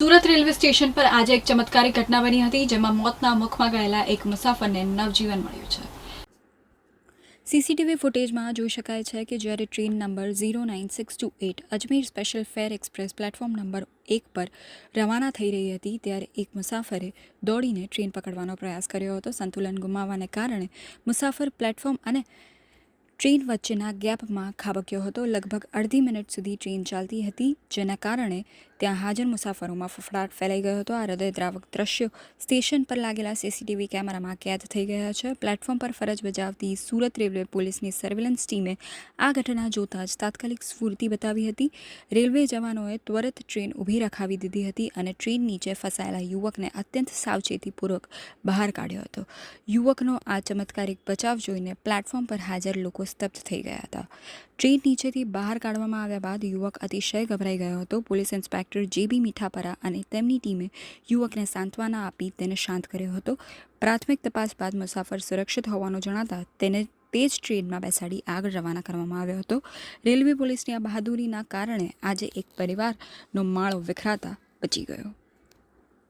Surat railway station પર આજે એક ચમત્કારિક ઘટના બની હતી, જેમાં મોતના મુખમાં ગયેલા એક મુસાફરને નવજીવન મળ્યું છે. સીસીટીવી ફૂટેજમાં જોઈ શકાય છે કે જ્યારે ટ્રેન નંબર 09628 અજમેર સ્પેશિયલ ફેર એક્સપ્રેસ પ્લેટફોર્મ નંબર 1 પર રવાના થઈ રહી હતી, ત્યારે એક મુસાફરે દોડીને ટ્રેન પકડવાનો પ્રયાસ કર્યો હતો. સંતુલન ગુમાવવાને કારણે મુસાફર પ્લેટફોર્મ અને ટ્રેન વચ્ચેના ગેપમાં ખાબક્યો હતો. લગભગ અડધી મિનિટ સુધી ટ્રેન ચાલતી હતી, જેના કારણે ત્યાં હાજર મુસાફરોમાં ફફડાટ ફેલાઈ ગયો હતો. આ હૃદયદ્રાવક દ્રશ્યો સ્ટેશન પર લાગેલા સીસીટીવી કેમેરામાં કેદ થઈ ગયા છે. પ્લેટફોર્મ પર ફરજ બજાવતી સુરત રેલવે પોલીસની સર્વેલન્સ ટીમે આ ઘટના જોતા જ તાત્કાલિક સ્ફૂર્તિ બતાવી હતી. રેલવે જવાનોએ ત્વરિત ટ્રેન ઊભી રખાવી દીધી હતી અને ટ્રેન નીચે ફસાયેલા યુવકને અત્યંત સાવચેતીપૂર્વક બહાર કાઢ્યો હતો. યુવકનો આ ચમત્કારિક બચાવ જોઈને પ્લેટફોર્મ પર હાજર લોકો સ્તબ્ધ થઈ ગયા હતા. ટ્રેન નીચેથી બહાર કાઢવામાં આવ્યા બાદ યુવક અતિશય ગભરાઈ ગયો હતો. પોલીસ ઇન્સ્પેક્ટર JB મીઠાપરા અને તેમની ટીમે યુવકને સાંત્વના આપી તેને શાંત કર્યો હતો. પ્રાથમિક તપાસ બાદ મુસાફર સુરક્ષિત હોવાનું જણાતા તેને તે જ ટ્રેનમાં બેસાડી આગળ રવાના કરવામાં આવ્યો હતો. રેલવે પોલીસની આ બહાદુરીના કારણે આજે એક પરિવારનો માળો વિખરાતા બચી ગયો.